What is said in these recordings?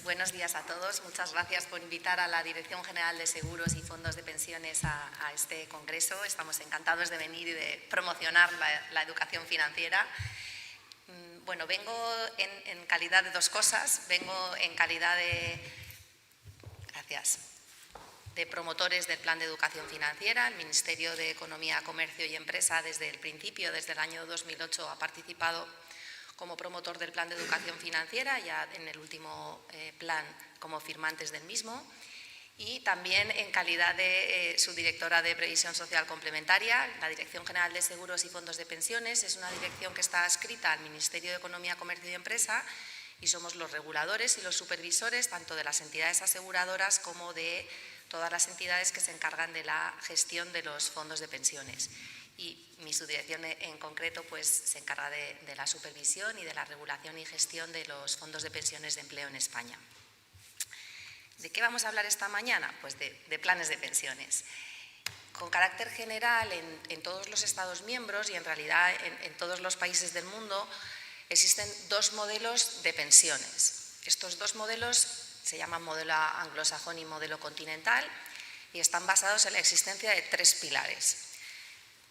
Buenos días a todos. Muchas gracias por invitar a la Dirección General de Seguros y Fondos de Pensiones a este congreso. Estamos encantados de venir y de promocionar la educación financiera. Bueno, vengo en calidad de dos cosas. Vengo en calidad de promotores del Plan de Educación Financiera. El Ministerio de Economía, Comercio y Empresa desde el principio, desde el año 2008, ha participado como promotor del Plan de Educación Financiera, ya en el último plan como firmantes del mismo, y también en calidad de subdirectora de Previsión Social Complementaria. La Dirección General de Seguros y Fondos de Pensiones es una dirección que está adscrita al Ministerio de Economía, Comercio y Empresa y somos los reguladores y los supervisores tanto de las entidades aseguradoras como de todas las entidades que se encargan de la gestión de los fondos de pensiones. Y mi subdirección en concreto pues, se encarga de la supervisión y de la regulación y gestión de los fondos de pensiones de empleo en España. ¿De qué vamos a hablar esta mañana? Pues de planes de pensiones. Con carácter general, en todos los Estados miembros y en realidad en todos los países del mundo existen dos modelos de pensiones. Estos dos modelos se llaman modelo anglosajón y modelo continental y están basados en la existencia de tres pilares.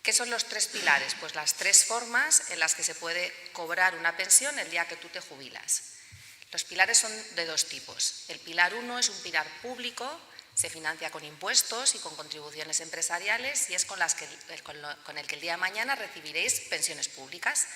¿Qué son los tres pilares? Pues las tres formas en las que se puede cobrar una pensión el día que tú te jubilas. Los pilares son de dos tipos. El pilar 1 es un pilar público, se financia con impuestos y con contribuciones empresariales y es con el que el día de mañana recibiréis pensiones públicas.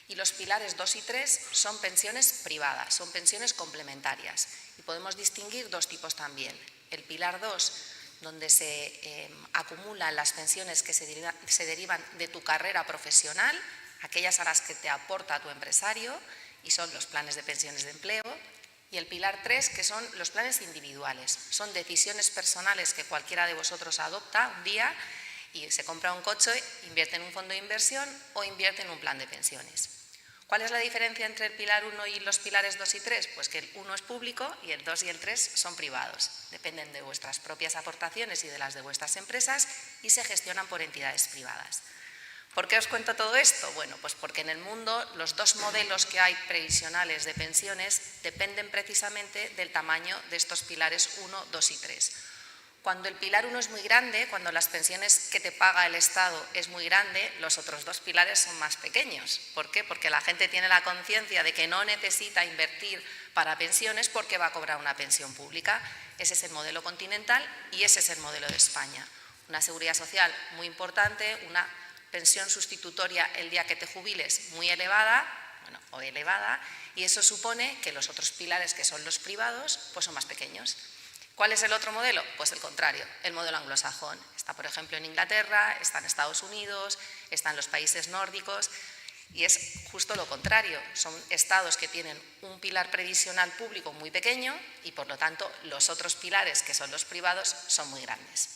Y los pilares 2 y 3 son pensiones privadas, son pensiones complementarias. Y podemos distinguir dos tipos también. El pilar 2, donde se acumulan las pensiones que se derivan de tu carrera profesional, aquellas a las que te aporta tu empresario, y son los planes de pensiones de empleo. Y el pilar 3, que son los planes individuales. Son decisiones personales que cualquiera de vosotros adopta un día y se compra un coche, invierte en un fondo de inversión o invierte en un plan de pensiones. ¿Cuál es la diferencia entre el pilar 1 y los pilares 2 y 3? Pues que el 1 es público y el 2 y el 3 son privados. Dependen de vuestras propias aportaciones y de las de vuestras empresas y se gestionan por entidades privadas. ¿Por qué os cuento todo esto? Bueno, pues porque en el mundo los dos modelos que hay previsionales de pensiones dependen precisamente del tamaño de estos pilares 1, 2 y 3. Cuando el pilar 1 es muy grande, cuando las pensiones que te paga el Estado es muy grande, los otros dos pilares son más pequeños. ¿Por qué? Porque la gente tiene la conciencia de que no necesita invertir para pensiones porque va a cobrar una pensión pública. Ese es el modelo continental y ese es el modelo de España. Una seguridad social muy importante, una pensión sustitutoria el día que te jubiles muy elevada, o elevada, y eso supone que los otros pilares, que son los privados, pues son más pequeños. ¿Cuál es el otro modelo? Pues el contrario, el modelo anglosajón. Está, por ejemplo, en Inglaterra, está en Estados Unidos, está en los países nórdicos y es justo lo contrario. Son estados que tienen un pilar previsional público muy pequeño y, por lo tanto, los otros pilares, que son los privados, son muy grandes.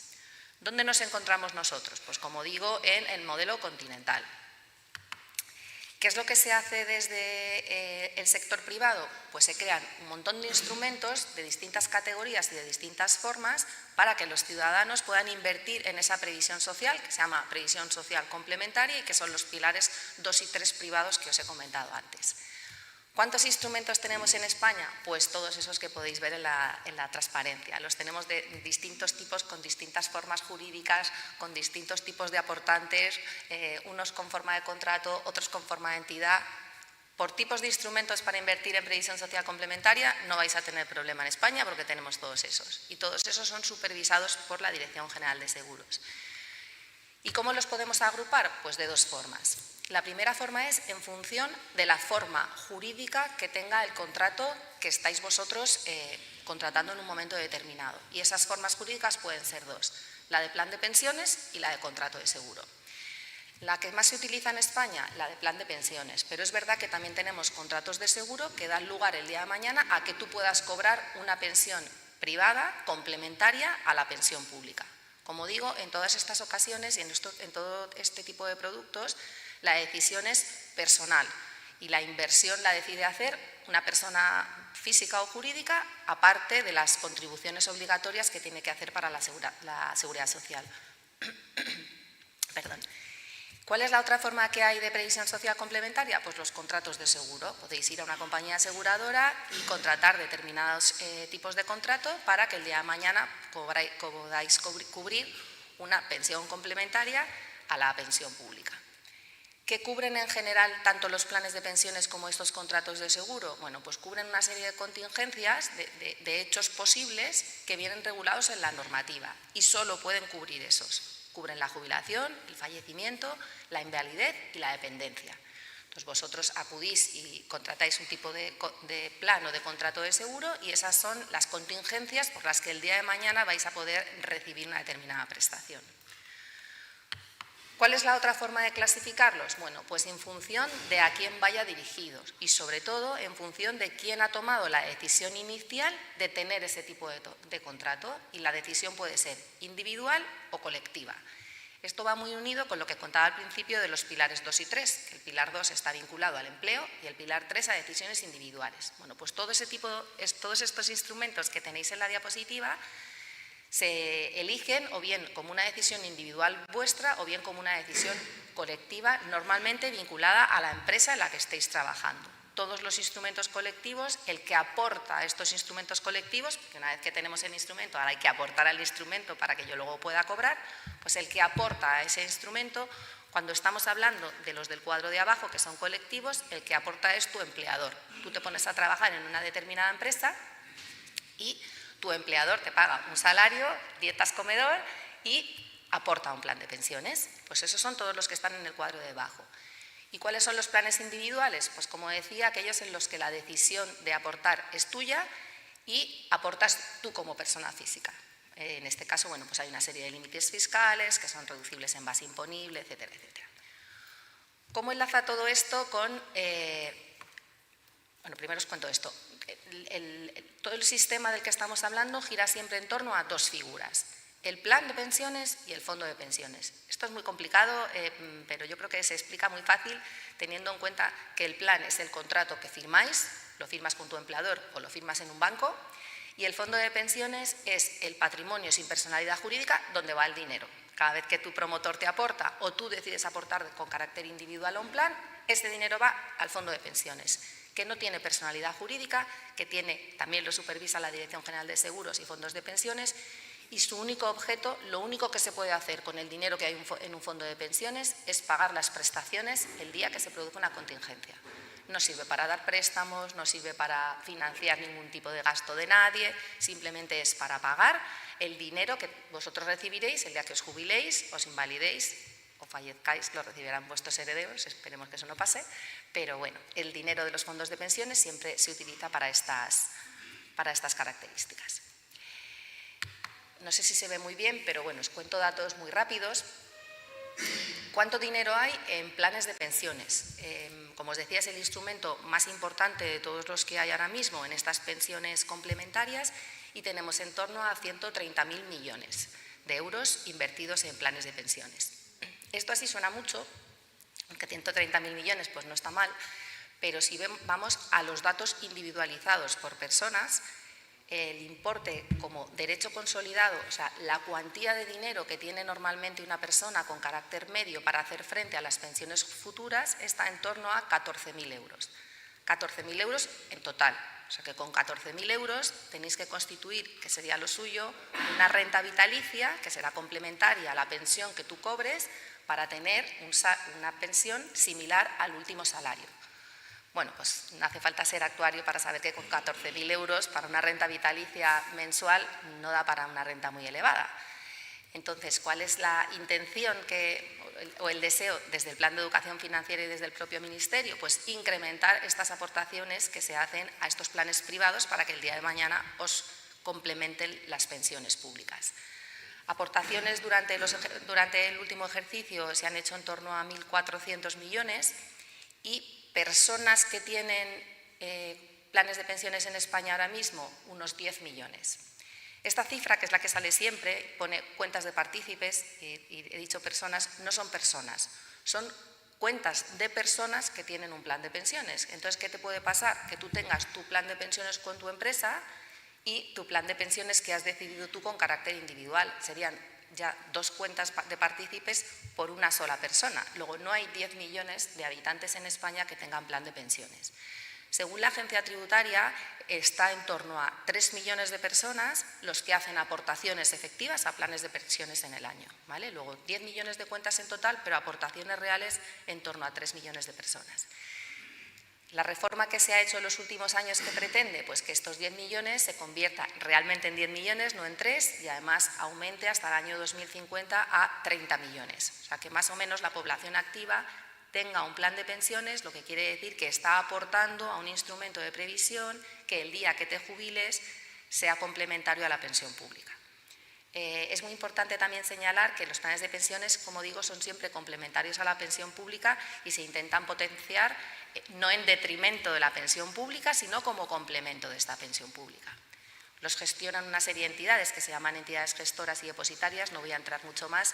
¿Dónde nos encontramos nosotros? Pues, como digo, en el modelo continental. ¿Qué es lo que se hace desde el sector privado? Pues se crean un montón de instrumentos de distintas categorías y de distintas formas para que los ciudadanos puedan invertir en esa previsión social, que se llama previsión social complementaria y que son los pilares 2 y 3 privados que os he comentado antes. ¿Cuántos instrumentos tenemos en España? Pues todos esos que podéis ver en la transparencia. Los tenemos de distintos tipos, con distintas formas jurídicas, con distintos tipos de aportantes, unos con forma de contrato, otros con forma de entidad. Por tipos de instrumentos para invertir en previsión social complementaria no vais a tener problema en España porque tenemos todos esos. Y todos esos son supervisados por la Dirección General de Seguros. ¿Y cómo los podemos agrupar? Pues de dos formas. La primera forma es en función de la forma jurídica que tenga el contrato que estáis vosotros contratando en un momento determinado. Y esas formas jurídicas pueden ser dos, la de plan de pensiones y la de contrato de seguro. La que más se utiliza en España, la de plan de pensiones, pero es verdad que también tenemos contratos de seguro que dan lugar el día de mañana a que tú puedas cobrar una pensión privada complementaria a la pensión pública. Como digo, en todas estas ocasiones y en todo este tipo de productos, la decisión es personal y la inversión la decide hacer una persona física o jurídica, aparte de las contribuciones obligatorias que tiene que hacer para la seguridad social. Perdón. ¿Cuál es la otra forma que hay de previsión social complementaria? Pues los contratos de seguro. Podéis ir a una compañía aseguradora y contratar determinados tipos de contrato para que el día de mañana podáis cubrir una pensión complementaria a la pensión pública. ¿Qué cubren en general tanto los planes de pensiones como estos contratos de seguro? Bueno, pues cubren una serie de contingencias, de hechos posibles que vienen regulados en la normativa y solo pueden cubrir esos. Cubren la jubilación, el fallecimiento, la invalidez y la dependencia. Entonces vosotros acudís y contratáis un tipo de plan o de contrato de seguro y esas son las contingencias por las que el día de mañana vais a poder recibir una determinada prestación. ¿Cuál es la otra forma de clasificarlos? Bueno, pues en función de a quién vaya dirigidos y sobre todo en función de quién ha tomado la decisión inicial de tener ese tipo de contrato y la decisión puede ser individual o colectiva. Esto va muy unido con lo que contaba al principio de los pilares 2 y 3, que el pilar 2 está vinculado al empleo y el pilar 3 a decisiones individuales. Bueno, pues todos estos instrumentos que tenéis en la diapositiva se eligen o bien como una decisión individual vuestra o bien como una decisión colectiva, normalmente vinculada a la empresa en la que estéis trabajando. Todos los instrumentos colectivos, el que aporta a estos instrumentos colectivos, porque una vez que tenemos el instrumento, ahora hay que aportar al instrumento para que yo luego pueda cobrar, pues el que aporta a ese instrumento, cuando estamos hablando de los del cuadro de abajo, que son colectivos, el que aporta es tu empleador. Tú te pones a trabajar en una determinada empresa y tu empleador te paga un salario, dietas, comedor y aporta un plan de pensiones. Pues esos son todos los que están en el cuadro de abajo. ¿Y cuáles son los planes individuales? Pues como decía, aquellos en los que la decisión de aportar es tuya y aportas tú como persona física. En este caso, bueno, pues hay una serie de límites fiscales que son reducibles en base imponible, etcétera, etcétera. ¿Cómo enlaza todo esto con... bueno, primero os cuento esto. Todo el sistema del que estamos hablando gira siempre en torno a dos figuras, el plan de pensiones y el fondo de pensiones. Esto es muy complicado, pero yo creo que se explica muy fácil teniendo en cuenta que el plan es el contrato que firmáis, lo firmas con tu empleador o lo firmas en un banco, y el fondo de pensiones es el patrimonio sin personalidad jurídica donde va el dinero. Cada vez que tu promotor te aporta o tú decides aportar con carácter individual a un plan, ese dinero va al fondo de pensiones, que no tiene personalidad jurídica, que también lo supervisa la Dirección General de Seguros y Fondos de Pensiones, y su único objeto, lo único que se puede hacer con el dinero que hay en un fondo de pensiones es pagar las prestaciones el día que se produce una contingencia. No sirve para dar préstamos, no sirve para financiar ningún tipo de gasto de nadie, simplemente es para pagar el dinero que vosotros recibiréis el día que os jubiléis, os invalidéis o fallezcáis, lo recibirán vuestros herederos, esperemos que eso no pase, pero bueno, el dinero de los fondos de pensiones siempre se utiliza para estas características. No sé si se ve muy bien, pero bueno, os cuento datos muy rápidos. ¿Cuánto dinero hay en planes de pensiones? Como os decía, es el instrumento más importante de todos los que hay ahora mismo en estas pensiones complementarias y tenemos en torno a 130.000 millones de euros invertidos en planes de pensiones. Esto así suena mucho, aunque 130.000 millones pues no está mal, pero si vamos a los datos individualizados por personas, el importe como derecho consolidado, o sea, la cuantía de dinero que tiene normalmente una persona con carácter medio para hacer frente a las pensiones futuras está en torno a 14.000 euros. 14.000 euros en total. O sea que con 14.000 euros tenéis que constituir, que sería lo suyo, una renta vitalicia que será complementaria a la pensión que tú cobres para tener una pensión similar al último salario. Bueno, pues no hace falta ser actuario para saber que con 14.000 euros para una renta vitalicia mensual no da para una renta muy elevada. Entonces, ¿cuál es la intención o el deseo desde el Plan de Educación Financiera y desde el propio Ministerio? Pues incrementar estas aportaciones que se hacen a estos planes privados para que el día de mañana os complementen las pensiones públicas. Aportaciones durante el último ejercicio se han hecho en torno a 1.400 millones y personas que tienen planes de pensiones en España ahora mismo, unos 10 millones. Esta cifra, que es la que sale siempre, pone cuentas de partícipes, y he dicho personas, no son personas, son cuentas de personas que tienen un plan de pensiones. Entonces, ¿qué te puede pasar? Que tú tengas tu plan de pensiones con tu empresa y tu plan de pensiones que has decidido tú con carácter individual. Serían ya 2 cuentas de partícipes por una sola persona. Luego, no hay 10 millones de habitantes en España que tengan plan de pensiones. Según la agencia tributaria, está en torno a 3 millones de personas los que hacen aportaciones efectivas a planes de pensiones en el año, ¿vale? Luego, 10 millones de cuentas en total, pero aportaciones reales en torno a 3 millones de personas. La reforma que se ha hecho en los últimos años, ¿qué pretende? Pues que estos 10 millones se conviertan realmente en 10 millones, no en 3, y además aumente hasta el año 2050 a 30 millones. O sea, que más o menos la población activa tenga un plan de pensiones, lo que quiere decir que está aportando a un instrumento de previsión que el día que te jubiles sea complementario a la pensión pública. Es muy importante también señalar que los planes de pensiones, como digo, son siempre complementarios a la pensión pública y se intentan potenciar no en detrimento de la pensión pública, sino como complemento de esta pensión pública. Los gestionan una serie de entidades que se llaman entidades gestoras y depositarias, no voy a entrar mucho más.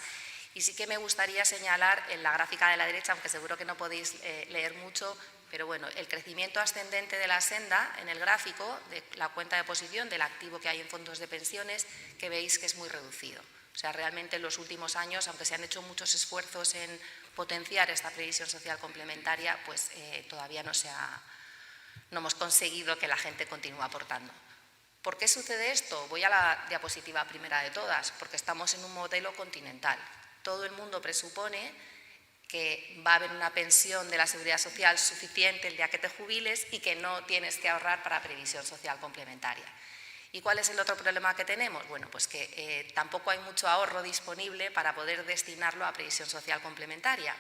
Y sí que me gustaría señalar en la gráfica de la derecha, aunque seguro que no podéis leer mucho, pero bueno, el crecimiento ascendente de la senda en el gráfico de la cuenta de posición del activo que hay en fondos de pensiones, que veis que es muy reducido. O sea, realmente en los últimos años, aunque se han hecho muchos esfuerzos en potenciar esta previsión social complementaria, pues todavía no hemos conseguido que la gente continúe aportando. ¿Por qué sucede esto? Voy a la diapositiva primera de todas, porque estamos en un modelo continental. Todo el mundo presupone que va a haber una pensión de la Seguridad Social suficiente el día que te jubiles y que no tienes que ahorrar para previsión social complementaria. ¿Y cuál es el otro problema que tenemos? Bueno, pues que tampoco hay mucho ahorro disponible para poder destinarlo a previsión social complementaria.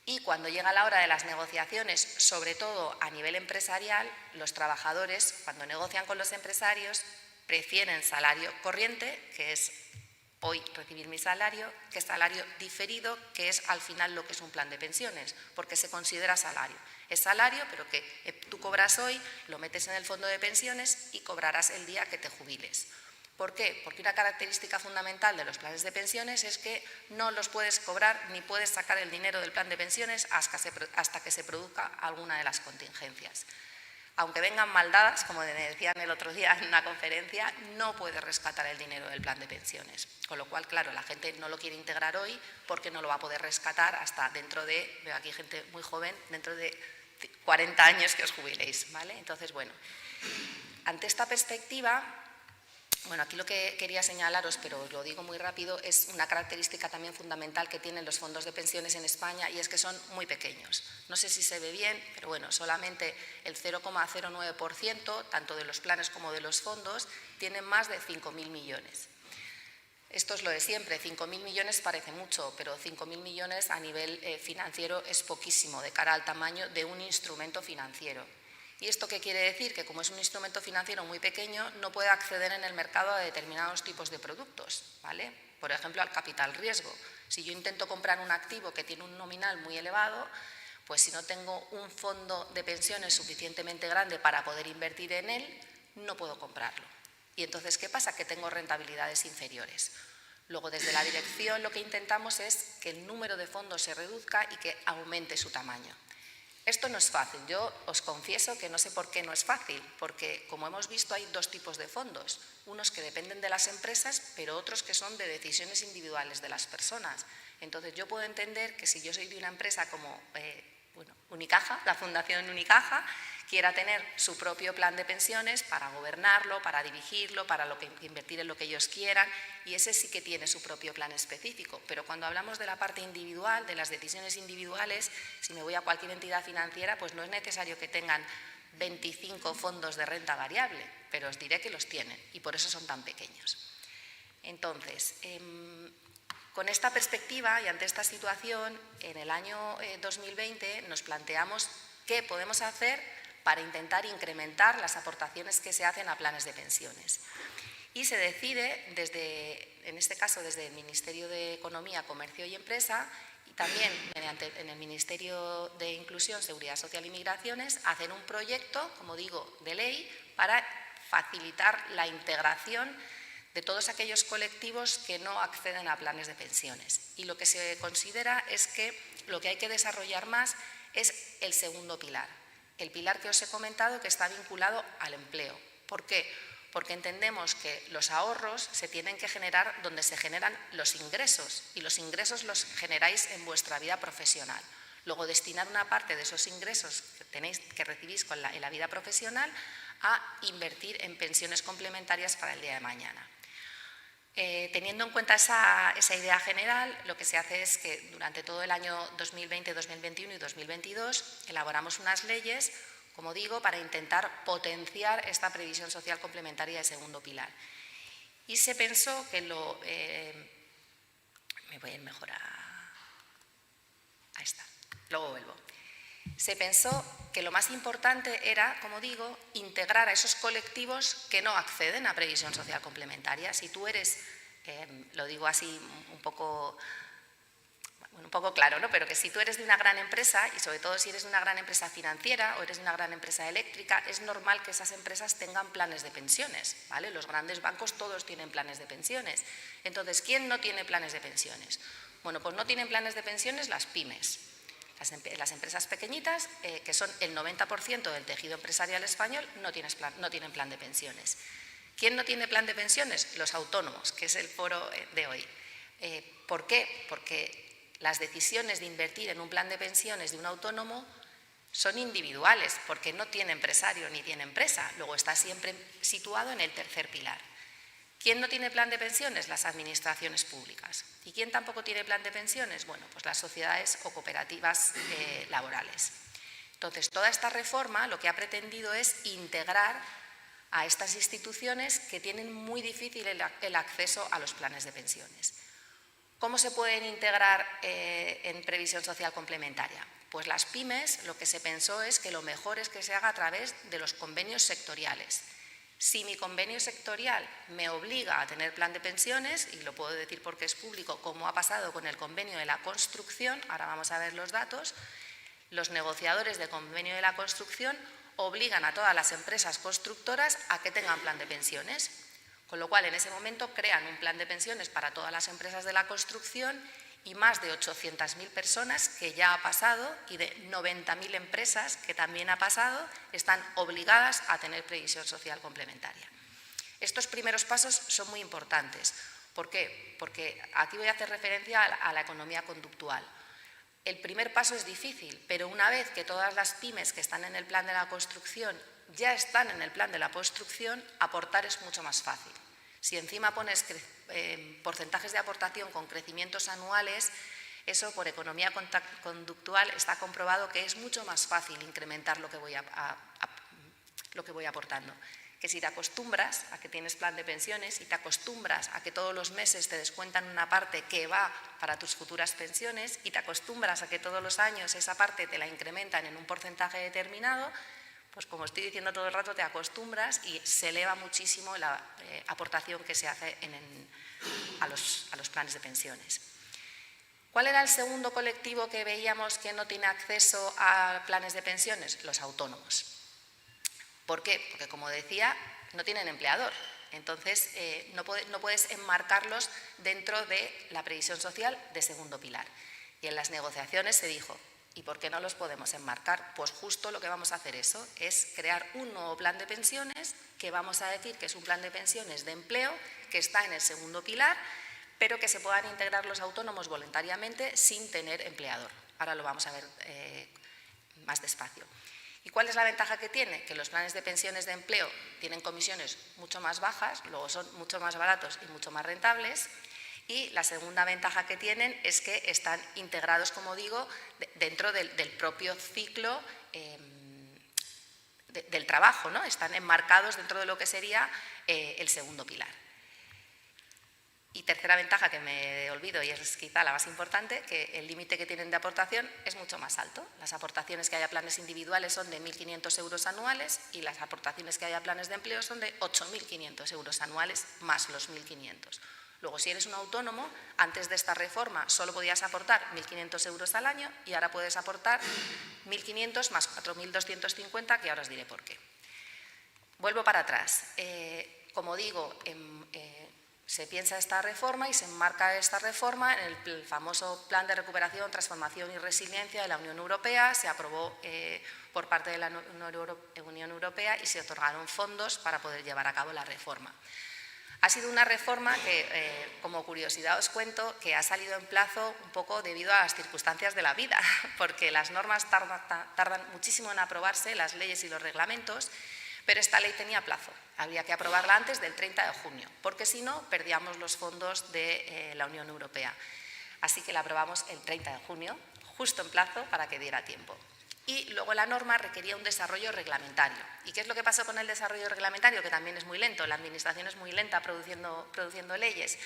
Y cuando llega la hora de las negociaciones, sobre todo a nivel empresarial, los trabajadores, cuando negocian con los empresarios, prefieren salario corriente, que es hoy recibir mi salario, que salario diferido, que es al final lo que es un plan de pensiones, porque se considera salario. Es salario, pero que tú cobras hoy, lo metes en el fondo de pensiones y cobrarás el día que te jubiles. ¿Por qué? Porque una característica fundamental de los planes de pensiones es que no los puedes cobrar ni puedes sacar el dinero del plan de pensiones hasta que se produzca alguna de las contingencias. Aunque vengan mal dadas, como me decían el otro día en una conferencia, no puede rescatar el dinero del plan de pensiones. Con lo cual, claro, la gente no lo quiere integrar hoy porque no lo va a poder rescatar hasta dentro de, veo aquí gente muy joven, dentro de 40 años que os jubiléis, ¿vale? Entonces, bueno, ante esta perspectiva, bueno, aquí lo que quería señalaros, pero os lo digo muy rápido, es una característica también fundamental que tienen los fondos de pensiones en España y es que son muy pequeños. No sé si se ve bien, pero bueno, solamente el 0,09%, tanto de los planes como de los fondos, tienen más de 5.000 millones. Esto es lo de siempre, 5.000 millones parece mucho, pero 5.000 millones a nivel financiero es poquísimo de cara al tamaño de un instrumento financiero. ¿Y esto qué quiere decir? Que como es un instrumento financiero muy pequeño, no puede acceder en el mercado a determinados tipos de productos, ¿vale? Por ejemplo, al capital riesgo. Si yo intento comprar un activo que tiene un nominal muy elevado, pues si no tengo un fondo de pensiones suficientemente grande para poder invertir en él, no puedo comprarlo. Y entonces, ¿qué pasa? Que tengo rentabilidades inferiores. Luego, desde la dirección, lo que intentamos es que el número de fondos se reduzca y que aumente su tamaño. Esto no es fácil, yo os confieso que no sé por qué no es fácil, porque como hemos visto hay dos tipos de fondos, unos que dependen de las empresas, pero otros que son de decisiones individuales de las personas. Entonces yo puedo entender que si yo soy de una empresa como Unicaja, la Fundación Unicaja, quiera tener su propio plan de pensiones para gobernarlo, para dirigirlo, para invertir en lo que ellos quieran, y ese sí que tiene su propio plan específico. Pero cuando hablamos de la parte individual, de las decisiones individuales, si me voy a cualquier entidad financiera, pues no es necesario que tengan 25 fondos de renta variable, pero os diré que los tienen y por eso son tan pequeños. Entonces, con esta perspectiva y ante esta situación, en el año 2020 nos planteamos qué podemos hacer para intentar incrementar las aportaciones que se hacen a planes de pensiones. Y se decide, en este caso desde el Ministerio de Economía, Comercio y Empresa, y también en el Ministerio de Inclusión, Seguridad Social y Migraciones, hacer un proyecto, como digo, de ley para facilitar la integración de todos aquellos colectivos que no acceden a planes de pensiones. Y lo que se considera es que lo que hay que desarrollar más es el segundo pilar, el pilar que os he comentado que está vinculado al empleo. ¿Por qué? Porque entendemos que los ahorros se tienen que generar donde se generan los ingresos, y los ingresos los generáis en vuestra vida profesional. Luego, destinar una parte de esos ingresos que recibís en la vida profesional a invertir en pensiones complementarias para el día de mañana. Teniendo en cuenta esa idea general, lo que se hace es que durante todo el año 2020, 2021 y 2022 elaboramos unas leyes, como digo, para intentar potenciar esta previsión social complementaria de segundo pilar. Y se pensó que me voy a ir mejor a esta, luego vuelvo. Se pensó que lo más importante era, como digo, integrar a esos colectivos que no acceden a previsión social complementaria. Si tú eres, lo digo así un poco claro, ¿no? Pero que si tú eres de una gran empresa, y sobre todo si eres de una gran empresa financiera o eres de una gran empresa eléctrica, es normal que esas empresas tengan planes de pensiones, ¿vale? Los grandes bancos todos tienen planes de pensiones. Entonces, ¿quién no tiene planes de pensiones? Bueno, pues no tienen planes de pensiones las pymes. Las empresas pequeñitas, que son el 90% del tejido empresarial español, no tienen plan de pensiones. ¿Quién no tiene plan de pensiones? Los autónomos, que es el foro de hoy. ¿Por qué? Porque las decisiones de invertir en un plan de pensiones de un autónomo son individuales, porque no tiene empresario ni tiene empresa. Luego está siempre situado en el tercer pilar. ¿Quién no tiene plan de pensiones? Las administraciones públicas. ¿Y quién tampoco tiene plan de pensiones? Bueno, pues las sociedades o cooperativas laborales. Entonces, toda esta reforma lo que ha pretendido es integrar a estas instituciones que tienen muy difícil el acceso a los planes de pensiones. ¿Cómo se pueden integrar en previsión social complementaria? Pues las pymes, lo que se pensó es que lo mejor es que se haga a través de los convenios sectoriales. Si mi convenio sectorial me obliga a tener plan de pensiones, y lo puedo decir porque es público, como ha pasado con el convenio de la construcción, ahora vamos a ver los datos, los negociadores del convenio de la construcción obligan a todas las empresas constructoras a que tengan plan de pensiones, con lo cual en ese momento crean un plan de pensiones para todas las empresas de la construcción y más de 800.000 personas, que ya ha pasado, y de 90.000 empresas, que también ha pasado, están obligadas a tener previsión social complementaria. Estos primeros pasos son muy importantes. ¿Por qué? Porque aquí voy a hacer referencia a la economía conductual. El primer paso es difícil, pero una vez que todas las pymes que están en el plan de la construcción ya están en el plan de la construcción, aportar es mucho más fácil. Si encima pones porcentajes de aportación con crecimientos anuales, eso por economía conductual está comprobado que es mucho más fácil incrementar lo que voy aportando. Que si te acostumbras a que tienes plan de pensiones y te acostumbras a que todos los meses te descuentan una parte que va para tus futuras pensiones y te acostumbras a que todos los años esa parte te la incrementan en un porcentaje determinado, pues como estoy diciendo todo el rato, te acostumbras y se eleva muchísimo la aportación que se hace a los planes de pensiones. ¿Cuál era el segundo colectivo que veíamos que no tiene acceso a planes de pensiones? Los autónomos. ¿Por qué? Porque, como decía, no tienen empleador. Entonces, no puedes enmarcarlos dentro de la previsión social de segundo pilar. Y en las negociaciones se dijo, ¿y por qué no los podemos enmarcar? Pues justo lo que vamos a hacer es crear un nuevo plan de pensiones que vamos a decir que es un plan de pensiones de empleo que está en el segundo pilar, pero que se puedan integrar los autónomos voluntariamente sin tener empleador. Ahora lo vamos a ver más despacio. ¿Y cuál es la ventaja que tiene? Que los planes de pensiones de empleo tienen comisiones mucho más bajas, luego son mucho más baratos y mucho más rentables. Y la segunda ventaja que tienen es que están integrados, como digo, dentro del propio ciclo del trabajo, ¿no? Están enmarcados dentro de lo que sería el segundo pilar. Y tercera ventaja que me olvido, y es quizá la más importante, que el límite que tienen de aportación es mucho más alto. Las aportaciones que haya planes individuales son de 1.500 euros anuales y las aportaciones que haya planes de empleo son de 8.500 euros anuales más los 1.500. Luego, si eres un autónomo, antes de esta reforma solo podías aportar 1.500 euros al año y ahora puedes aportar 1.500 más 4.250, que ahora os diré por qué. Vuelvo para atrás. Como digo, Se piensa esta reforma y se enmarca esta reforma en el famoso Plan de Recuperación, Transformación y Resiliencia de la Unión Europea. Se aprobó por parte de la Unión Europea y se otorgaron fondos para poder llevar a cabo la reforma. Ha sido una reforma que, como curiosidad os cuento, que ha salido en plazo un poco debido a las circunstancias de la vida, porque las normas tardan muchísimo en aprobarse, las leyes y los reglamentos, pero esta ley tenía plazo. Habría que aprobarla antes del 30 de junio, porque si no, perdíamos los fondos de la Unión Europea. Así que la aprobamos el 30 de junio, justo en plazo para que diera tiempo. Y luego la norma requería un desarrollo reglamentario. ¿Y qué es lo que pasó con el desarrollo reglamentario? Que también es muy lento, la administración es muy lenta produciendo leyes.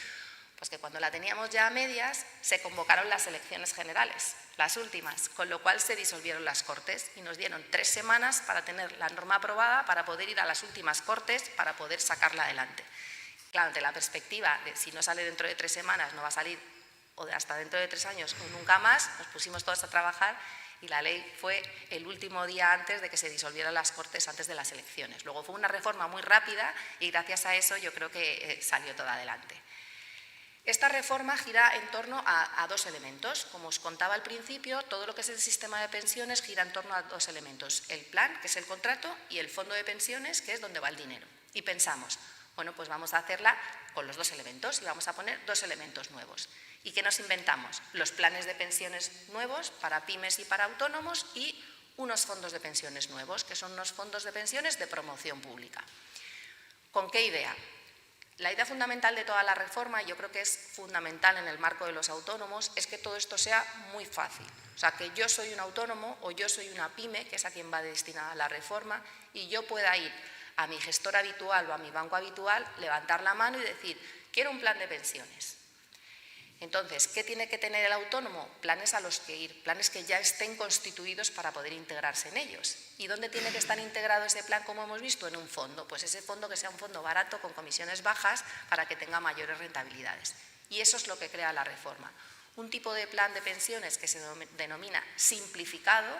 Pues que cuando la teníamos ya a medias, se convocaron las elecciones generales, las últimas, con lo cual se disolvieron las Cortes y nos dieron 3 semanas para tener la norma aprobada, para poder ir a las últimas Cortes, para poder sacarla adelante. Claro, ante la perspectiva de si no sale dentro de 3 semanas, no va a salir o hasta dentro de 3 años o nunca más, nos pusimos todos a trabajar y la ley fue el último día antes de que se disolvieran las Cortes, antes de las elecciones. Luego fue una reforma muy rápida y gracias a eso yo creo que salió todo adelante. Esta reforma gira en torno a 2 elementos. Como os contaba al principio, todo lo que es el sistema de pensiones gira en torno a 2 elementos. El plan, que es el contrato, y el fondo de pensiones, que es donde va el dinero. Y pensamos, bueno, pues vamos a hacerla con los 2 elementos y vamos a poner 2 elementos nuevos. ¿Y qué nos inventamos? Los planes de pensiones nuevos para pymes y para autónomos y unos fondos de pensiones nuevos, que son unos fondos de pensiones de promoción pública. ¿Con qué idea? La idea fundamental de toda la reforma, y yo creo que es fundamental en el marco de los autónomos, es que todo esto sea muy fácil. O sea, que yo soy un autónomo o yo soy una pyme, que es a quien va destinada la reforma, y yo pueda ir a mi gestor habitual o a mi banco habitual, levantar la mano y decir, quiero un plan de pensiones. Entonces, ¿qué tiene que tener el autónomo? Planes a los que ir, planes que ya estén constituidos para poder integrarse en ellos. ¿Y dónde tiene que estar integrado ese plan, como hemos visto? En un fondo. Pues ese fondo que sea un fondo barato, con comisiones bajas, para que tenga mayores rentabilidades. Y eso es lo que crea la reforma. Un tipo de plan de pensiones que se denomina simplificado,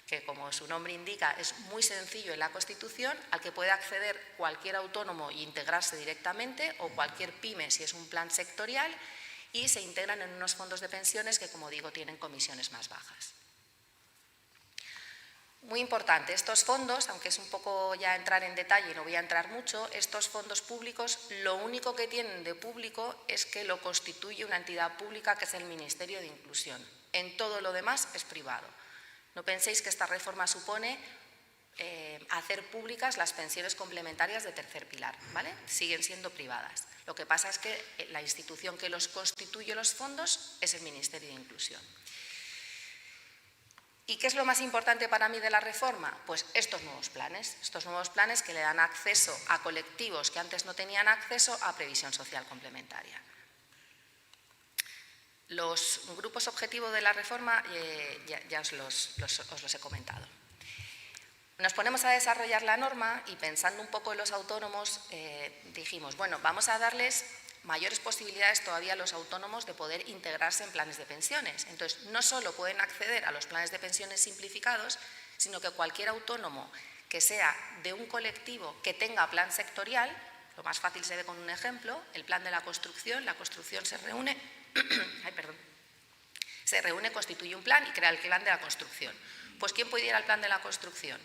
que como su nombre indica es muy sencillo en la Constitución, al que puede acceder cualquier autónomo e integrarse directamente, o cualquier pyme si es un plan sectorial, y se integran en unos fondos de pensiones que, como digo, tienen comisiones más bajas. Muy importante, estos fondos, aunque es un poco ya entrar en detalle y no voy a entrar mucho, estos fondos públicos lo único que tienen de público es que lo constituye una entidad pública que es el Ministerio de Inclusión. En todo lo demás es privado. No penséis que esta reforma supone hacer públicas las pensiones complementarias de tercer pilar, ¿vale? Siguen siendo privadas. Lo que pasa es que la institución que los constituye los fondos es el Ministerio de Inclusión. ¿Y qué es lo más importante para mí de la reforma? Pues estos nuevos planes que le dan acceso a colectivos que antes no tenían acceso a previsión social complementaria. Los grupos objetivos de la reforma ya os los he comentado. Nos ponemos a desarrollar la norma y pensando un poco en los autónomos dijimos, bueno, vamos a darles mayores posibilidades todavía a los autónomos de poder integrarse en planes de pensiones. Entonces, no solo pueden acceder a los planes de pensiones simplificados, sino que cualquier autónomo que sea de un colectivo que tenga plan sectorial, lo más fácil se ve con un ejemplo, el plan de la construcción se reúne, constituye un plan y crea el plan de la construcción. Pues ¿quién puede ir al plan de la construcción?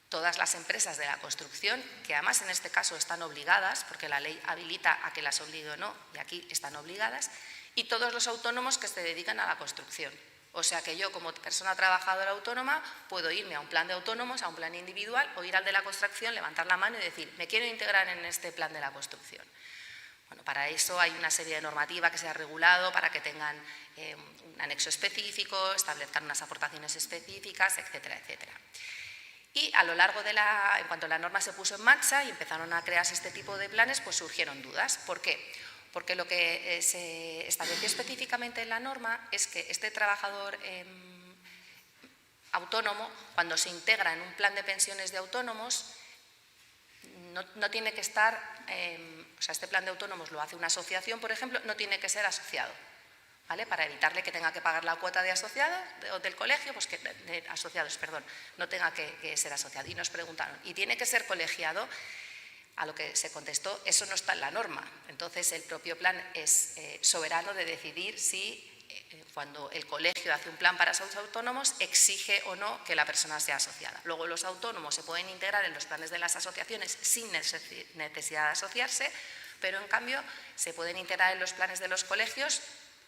Todas las empresas de la construcción, que además en este caso están obligadas, porque la ley habilita a que las obligue o no, y aquí están obligadas, y todos los autónomos que se dedican a la construcción. O sea que yo, como persona trabajadora autónoma, puedo irme a un plan de autónomos, a un plan individual, o ir al de la construcción, levantar la mano y decir, me quiero integrar en este plan de la construcción. Bueno, para eso hay una serie de normativa que se ha regulado para que tengan un anexo específico, establezcan unas aportaciones específicas, etcétera, etcétera. Y a lo largo en cuanto la norma se puso en marcha y empezaron a crearse este tipo de planes, pues surgieron dudas. ¿Por qué? Porque lo que se estableció específicamente en la norma es que este trabajador autónomo, cuando se integra en un plan de pensiones de autónomos, no tiene que estar, o sea, este plan de autónomos lo hace una asociación, por ejemplo, no tiene que ser asociado. ¿Vale? Para evitarle que tenga que pagar la cuota de asociados del colegio, pues no tenga que ser asociado. Y nos preguntaron, ¿y tiene que ser colegiado? A lo que se contestó, eso no está en la norma. Entonces, el propio plan es soberano de decidir si, cuando el colegio hace un plan para sus autónomos, exige o no que la persona sea asociada. Luego, los autónomos se pueden integrar en los planes de las asociaciones sin necesidad de asociarse, pero en cambio se pueden integrar en los planes de los colegios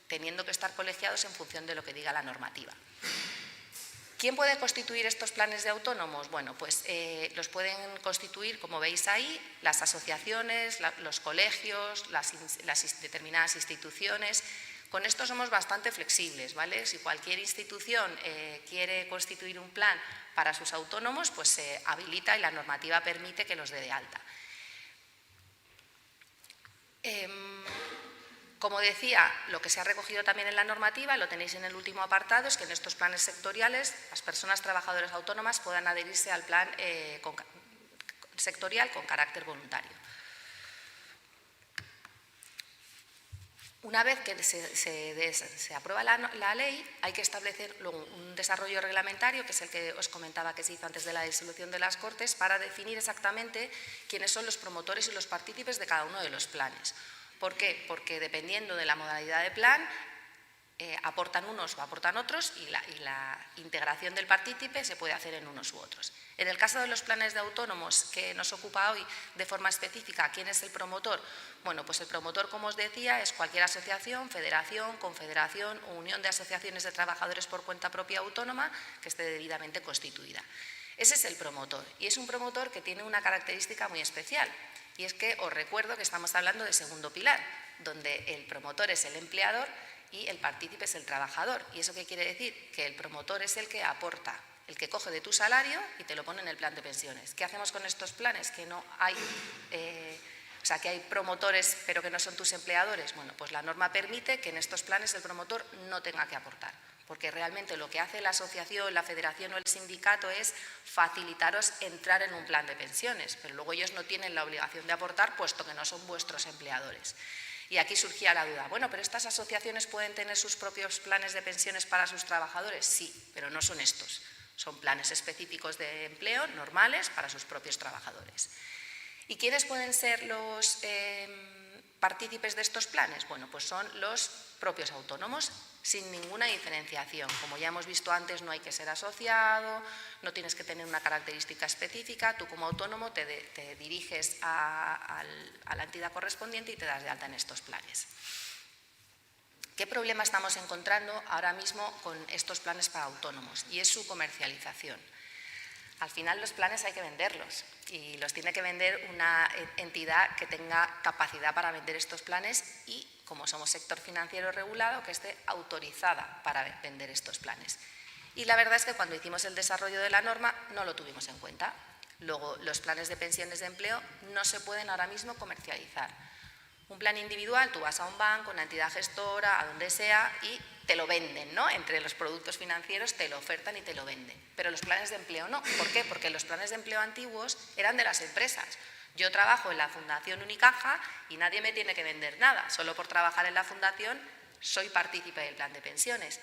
teniendo que estar colegiados en función de lo que diga la normativa. ¿Quién puede constituir estos planes de autónomos? Bueno, pues los pueden constituir, como veis ahí, las asociaciones, los colegios, las determinadas instituciones. Con esto somos bastante flexibles, ¿vale? Si cualquier institución quiere constituir un plan para sus autónomos, pues se habilita y la normativa permite que los dé de alta. Como decía, lo que se ha recogido también en la normativa, lo tenéis en el último apartado, es que en estos planes sectoriales las personas trabajadoras autónomas puedan adherirse al plan sectorial con carácter voluntario. Una vez que se aprueba la ley, hay que establecer luego un desarrollo reglamentario, que es el que os comentaba que se hizo antes de la disolución de las Cortes, para definir exactamente quiénes son los promotores y los partícipes de cada uno de los planes. ¿Por qué? Porque dependiendo de la modalidad de plan, aportan unos o aportan otros y la integración del partícipe se puede hacer en unos u otros. En el caso de los planes de autónomos que nos ocupa hoy de forma específica, ¿quién es el promotor? Bueno, pues el promotor, como os decía, es cualquier asociación, federación, confederación o unión de asociaciones de trabajadores por cuenta propia autónoma que esté debidamente constituida. Ese es el promotor y es un promotor que tiene una característica muy especial. Y es que os recuerdo que estamos hablando de segundo pilar, donde el promotor es el empleador y el partícipe es el trabajador. ¿Y eso qué quiere decir? Que el promotor es el que aporta, el que coge de tu salario y te lo pone en el plan de pensiones. ¿Qué hacemos con estos planes? Que no hay, que hay promotores pero que no son tus empleadores. Bueno, pues la norma permite que en estos planes el promotor no tenga que aportar. Porque realmente lo que hace la asociación, la federación o el sindicato es facilitaros entrar en un plan de pensiones, pero luego ellos no tienen la obligación de aportar puesto que no son vuestros empleadores. Y aquí surgía la duda, bueno, ¿pero estas asociaciones pueden tener sus propios planes de pensiones para sus trabajadores? Sí, pero no son estos, son planes específicos de empleo normales para sus propios trabajadores. ¿Y quiénes pueden ser los partícipes de estos planes? Bueno, pues son los propios autónomos, sin ninguna diferenciación. Como ya hemos visto antes, no hay que ser asociado, no tienes que tener una característica específica. Tú como autónomo te diriges a la entidad correspondiente y te das de alta en estos planes. ¿Qué problema estamos encontrando ahora mismo con estos planes para autónomos? Y es su comercialización. Al final los planes hay que venderlos y los tiene que vender una entidad que tenga capacidad para vender estos planes y, como somos sector financiero regulado, que esté autorizada para vender estos planes. Y la verdad es que cuando hicimos el desarrollo de la norma no lo tuvimos en cuenta. Luego, los planes de pensiones de empleo no se pueden ahora mismo comercializar. Un plan individual, tú vas a un banco, una entidad gestora, a donde sea, y te lo venden, ¿no? Entre los productos financieros te lo ofertan y te lo venden. Pero los planes de empleo no. ¿Por qué? Porque los planes de empleo antiguos eran de las empresas. Yo trabajo en la Fundación Unicaja y nadie me tiene que vender nada. Solo por trabajar en la fundación soy partícipe del plan de pensiones.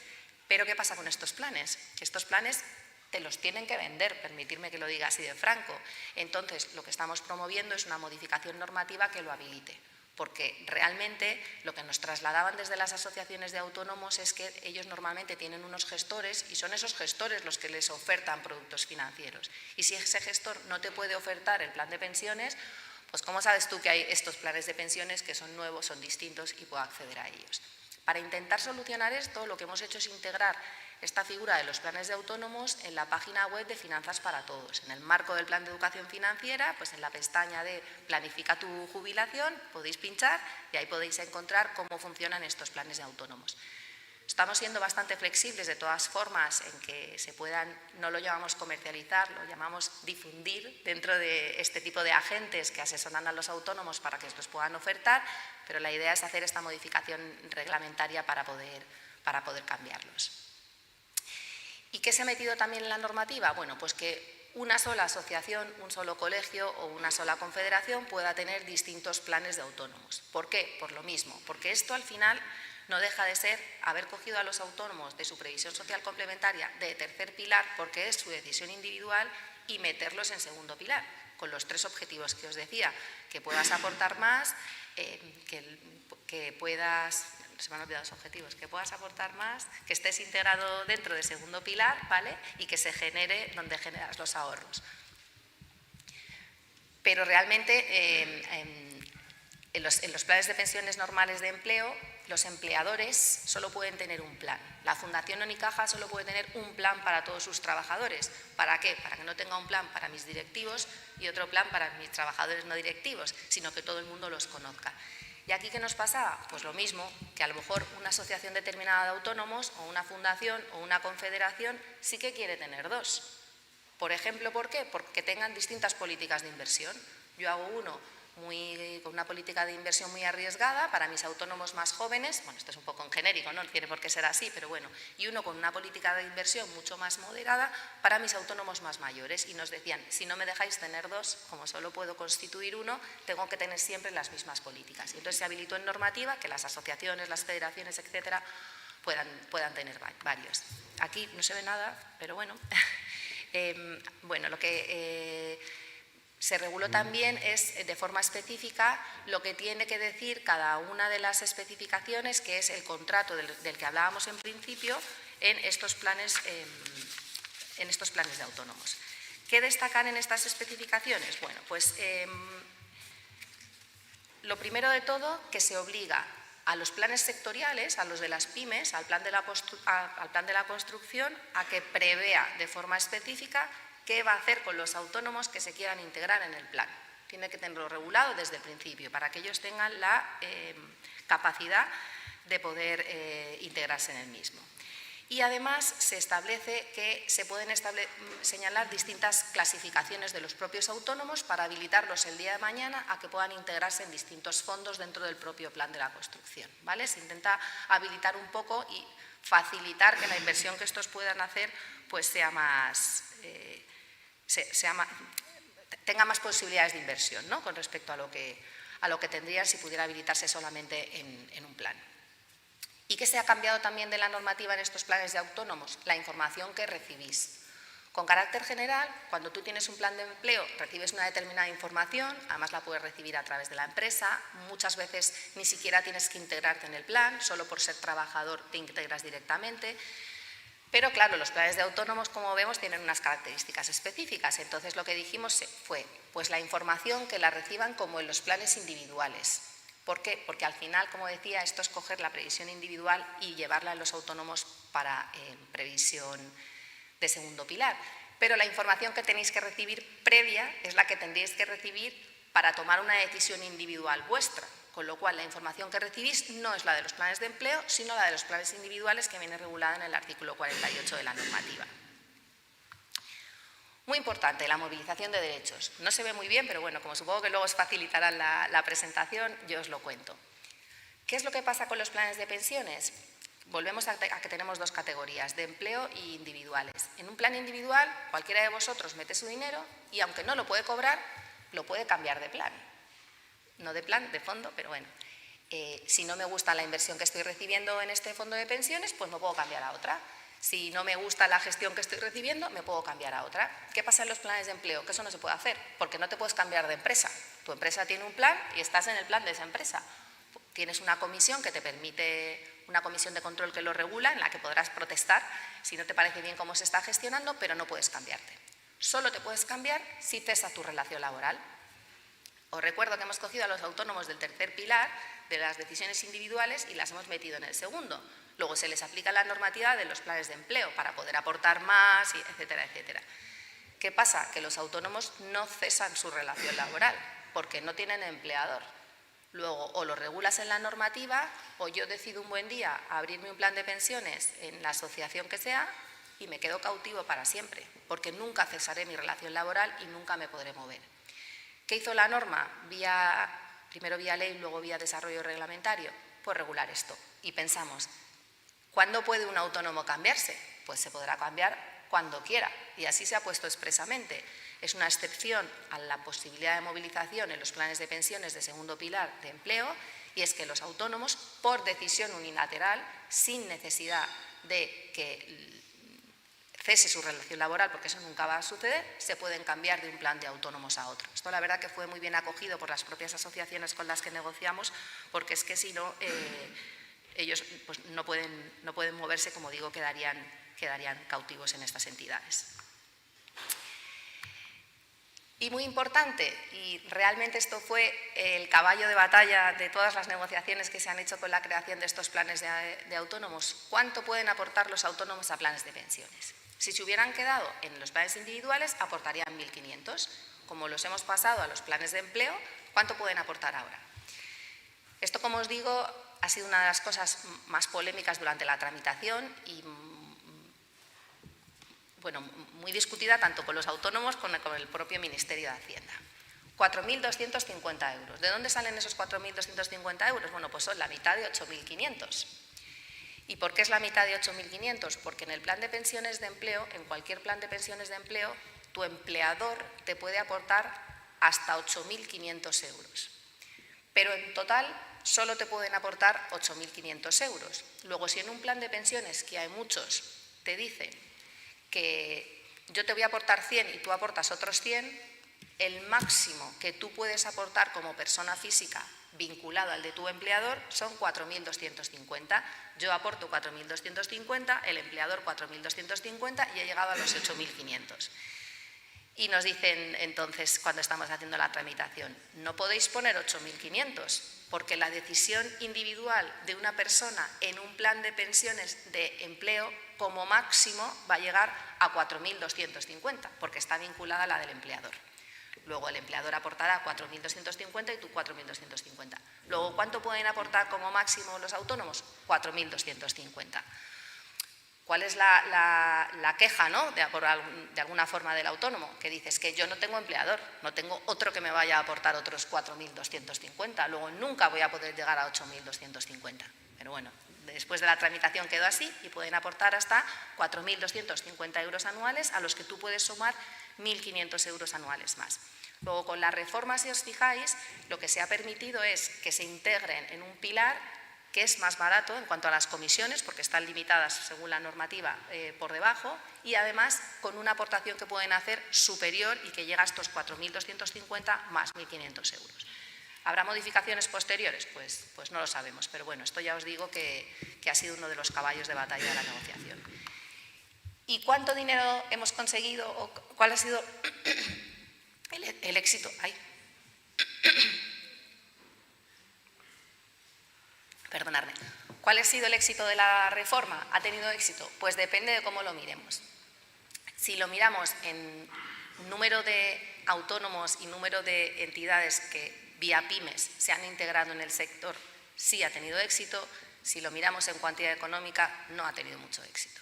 Pero ¿qué pasa con estos planes? Estos planes te los tienen que vender, permitirme que lo diga así de franco. Entonces, lo que estamos promoviendo es una modificación normativa que lo habilite. Porque realmente lo que nos trasladaban desde las asociaciones de autónomos es que ellos normalmente tienen unos gestores y son esos gestores los que les ofertan productos financieros. Y si ese gestor no te puede ofertar el plan de pensiones, pues ¿cómo sabes tú que hay estos planes de pensiones que son nuevos, son distintos y puedo acceder a ellos? Para intentar solucionar esto, lo que hemos hecho es integrar esta figura de los planes de autónomos en la página web de Finanzas para Todos. En el marco del plan de educación financiera, pues en la pestaña de Planifica tu jubilación, podéis pinchar y ahí podéis encontrar cómo funcionan estos planes de autónomos. Estamos siendo bastante flexibles de todas formas en que se puedan, no lo llamamos comercializar, lo llamamos difundir dentro de este tipo de agentes que asesoran a los autónomos para que los puedan ofertar, pero la idea es hacer esta modificación reglamentaria para poder cambiarlos. ¿Y qué se ha metido también en la normativa? Bueno, pues que una sola asociación, un solo colegio o una sola confederación pueda tener distintos planes de autónomos. ¿Por qué? Por lo mismo, porque esto al final no deja de ser haber cogido a los autónomos de su previsión social complementaria de tercer pilar, porque es su decisión individual, y meterlos en segundo pilar. con los 3 objetivos que os decía, que puedas aportar más, que puedas, se me han olvidado los objetivos, que puedas aportar más, que estés integrado dentro del segundo pilar, ¿vale? Y que se genere donde generas los ahorros. Pero realmente en los planes de pensiones normales de empleo, los empleadores solo pueden tener un plan. La Fundación Unicaja solo puede tener un plan para todos sus trabajadores. ¿Para qué? Para que no tenga un plan para mis directivos y otro plan para mis trabajadores no directivos, sino que todo el mundo los conozca. ¿Y aquí qué nos pasaba? Pues lo mismo, que a lo mejor una asociación determinada de autónomos o una fundación o una confederación sí que quiere tener 2. Por ejemplo, ¿por qué? Porque tengan distintas políticas de inversión. Yo hago uno con una política de inversión muy arriesgada para mis autónomos más jóvenes, bueno, esto es un poco en genérico, no tiene por qué ser así, pero bueno, y uno con una política de inversión mucho más moderada para mis autónomos más mayores. Y nos decían, si no me dejáis tener 2, como solo puedo constituir uno, tengo que tener siempre las mismas políticas. Y entonces se habilitó en normativa que las asociaciones, las federaciones, etcétera, puedan tener varios. Aquí no se ve nada, pero bueno. Bueno, lo que se reguló también es de forma específica lo que tiene que decir cada una de las especificaciones, que es el contrato del que hablábamos en principio en estos planes de autónomos. ¿Qué destacan en estas especificaciones? Bueno, pues lo primero de todo, que se obliga a los planes sectoriales, a los de las pymes, al plan de la construcción, a que prevea de forma específica qué va a hacer con los autónomos que se quieran integrar en el plan. Tiene que tenerlo regulado desde el principio para que ellos tengan la capacidad de poder integrarse en el mismo. Y además se establece que se pueden señalar distintas clasificaciones de los propios autónomos para habilitarlos el día de mañana a que puedan integrarse en distintos fondos dentro del propio plan de la construcción, ¿vale? Se intenta habilitar un poco y facilitar que la inversión que estos puedan hacer pues sea más, tenga más posibilidades de inversión, ¿no? Con respecto a lo que tendrían si pudiera habilitarse solamente en un plan. ¿Y qué se ha cambiado también de la normativa en estos planes de autónomos? La información que recibís. Con carácter general, cuando tú tienes un plan de empleo, recibes una determinada información, además la puedes recibir a través de la empresa, muchas veces ni siquiera tienes que integrarte en el plan, solo por ser trabajador te integras directamente. Pero claro, los planes de autónomos, como vemos, tienen unas características específicas. Entonces lo que dijimos fue, pues la información que la reciban como en los planes individuales. ¿Por qué? Porque al final, como decía, esto es coger la previsión individual y llevarla a los autónomos para previsión de segundo pilar. Pero la información que tenéis que recibir previa es la que tendréis que recibir para tomar una decisión individual vuestra. Con lo cual, la información que recibís no es la de los planes de empleo, sino la de los planes individuales que viene regulada en el artículo 48 de la normativa. Muy importante, la movilización de derechos. No se ve muy bien, pero bueno, como supongo que luego os facilitarán la presentación, yo os lo cuento. ¿Qué es lo que pasa con los planes de pensiones? Volvemos a que tenemos 2 categorías, de empleo y individuales. En un plan individual, cualquiera de vosotros mete su dinero y aunque no lo puede cobrar, lo puede cambiar de plan. No de plan, de fondo, pero bueno. Si no me gusta la inversión que estoy recibiendo en este fondo de pensiones, pues me puedo cambiar a otra. Si no me gusta la gestión que estoy recibiendo, me puedo cambiar a otra. ¿Qué pasa en los planes de empleo? Que eso no se puede hacer, porque no te puedes cambiar de empresa. Tu empresa tiene un plan y estás en el plan de esa empresa. Tienes una comisión que te permite, una comisión de control que lo regula, en la que podrás protestar si no te parece bien cómo se está gestionando, pero no puedes cambiarte. Solo te puedes cambiar si cesa tu relación laboral. Os recuerdo que hemos cogido a los autónomos del tercer pilar de las decisiones individuales y las hemos metido en el segundo. Luego se les aplica la normativa de los planes de empleo para poder aportar más, etcétera, etcétera. ¿Qué pasa? Que los autónomos no cesan su relación laboral porque no tienen empleador. Luego o lo regulas en la normativa o yo decido un buen día abrirme un plan de pensiones en la asociación que sea y me quedo cautivo para siempre porque nunca cesaré mi relación laboral y nunca me podré mover. ¿Qué hizo la norma? Primero vía ley, luego vía desarrollo reglamentario, pues regular esto. Y pensamos, ¿cuándo puede un autónomo cambiarse? Pues se podrá cambiar cuando quiera, y así se ha puesto expresamente. Es una excepción a la posibilidad de movilización en los planes de pensiones de segundo pilar de empleo, y es que los autónomos, por decisión unilateral, sin necesidad de que cese su relación laboral, porque eso nunca va a suceder, se pueden cambiar de un plan de autónomos a otro. Esto la verdad que fue muy bien acogido por las propias asociaciones con las que negociamos, porque es que si no, ellos pues, no pueden moverse, como digo, quedarían cautivos en estas entidades. Y muy importante, y realmente esto fue el caballo de batalla de todas las negociaciones que se han hecho con la creación de estos planes de autónomos, ¿cuánto pueden aportar los autónomos a planes de pensiones? Si se hubieran quedado en los planes individuales, aportarían 1.500. Como los hemos pasado a los planes de empleo, ¿cuánto pueden aportar ahora? Esto, como os digo, ha sido una de las cosas más polémicas durante la tramitación y bueno, muy discutida tanto con los autónomos como con el propio Ministerio de Hacienda. 4.250 euros. ¿De dónde salen esos 4.250 euros? Bueno, pues son la mitad de 8.500. ¿Y por qué es la mitad de 8.500? Porque en el plan de pensiones de empleo, en cualquier plan de pensiones de empleo, tu empleador te puede aportar hasta 8.500 euros. Pero en total solo te pueden aportar 8.500 euros. Luego, si en un plan de pensiones, que hay muchos, te dicen que yo te voy a aportar 100 y tú aportas otros 100, el máximo que tú puedes aportar como persona física vinculado al de tu empleador son 4.250. Yo aporto 4.250, el empleador 4.250 y he llegado a los 8.500. Y nos dicen entonces, cuando estamos haciendo la tramitación, no podéis poner 8.500, porque la decisión individual de una persona en un plan de pensiones de empleo, como máximo, va a llegar a 4.250, porque está vinculada a la del empleador. Luego el empleador aportará 4.250 y tú 4.250. Luego, ¿cuánto pueden aportar como máximo los autónomos? 4.250. ¿Cuál es la queja, ¿no? de alguna forma del autónomo? Que dices que yo no tengo empleador, no tengo otro que me vaya a aportar otros 4.250, luego nunca voy a poder llegar a 8.250. Pero bueno, después de la tramitación quedó así y pueden aportar hasta 4.250 euros anuales, a los que tú puedes sumar 1.500 euros anuales más. Luego, con la reforma, si os fijáis, lo que se ha permitido es que se integren en un pilar que es más barato en cuanto a las comisiones, porque están limitadas según la normativa por debajo, y además con una aportación que pueden hacer superior y que llega a estos 4.250 más 1.500 euros. ¿Habrá modificaciones posteriores? Pues no lo sabemos, pero bueno, esto ya os digo que ha sido uno de los caballos de batalla de la negociación. ¿Y cuánto dinero hemos conseguido o cuál ha sido el éxito? Perdonadme. ¿Cuál ha sido el éxito de la reforma? ¿Ha tenido éxito? Pues depende de cómo lo miremos. Si lo miramos en número de autónomos y número de entidades que vía pymes se han integrado en el sector, sí ha tenido éxito. Si lo miramos en cuantía económica, no ha tenido mucho éxito.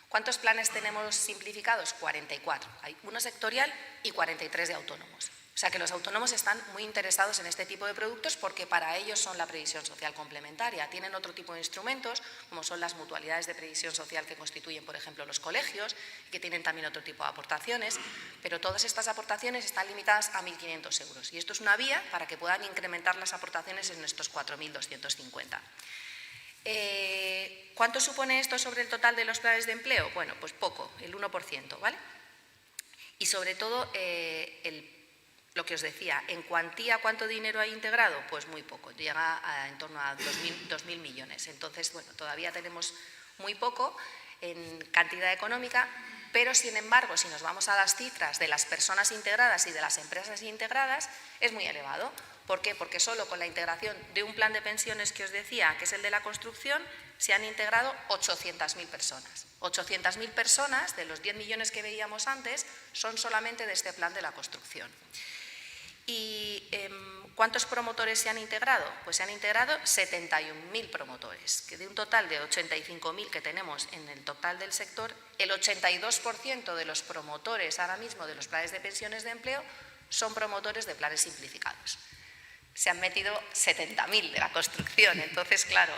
¿Cuántos planes tenemos simplificados? 44. Hay uno sectorial y 43 de autónomos. O sea que los autónomos están muy interesados en este tipo de productos porque para ellos son la previsión social complementaria. Tienen otro tipo de instrumentos, como son las mutualidades de previsión social que constituyen, por ejemplo, los colegios, que tienen también otro tipo de aportaciones, pero todas estas aportaciones están limitadas a 1.500 euros. Y esto es una vía para que puedan incrementar las aportaciones en estos 4.250. ¿Cuánto supone esto sobre el total de los planes de empleo? Bueno, pues poco, el 1%, ¿vale? Y sobre todo, lo que os decía, en cuantía, ¿cuánto dinero hay integrado? Pues muy poco, llega en torno a 2.000 millones. Entonces, bueno, todavía tenemos muy poco en cantidad económica, pero sin embargo, si nos vamos a las cifras de las personas integradas y de las empresas integradas, es muy elevado. ¿Por qué? Porque solo con la integración de un plan de pensiones que os decía, que es el de la construcción, se han integrado 800.000 personas. 800.000 personas, de los 10 millones que veíamos antes, son solamente de este plan de la construcción. ¿Y cuántos promotores se han integrado? Pues se han integrado 71.000 promotores, que de un total de 85.000 que tenemos en el total del sector, el 82% de los promotores ahora mismo de los planes de pensiones de empleo son promotores de planes simplificados. Se han metido 70.000 de la construcción. Entonces, claro,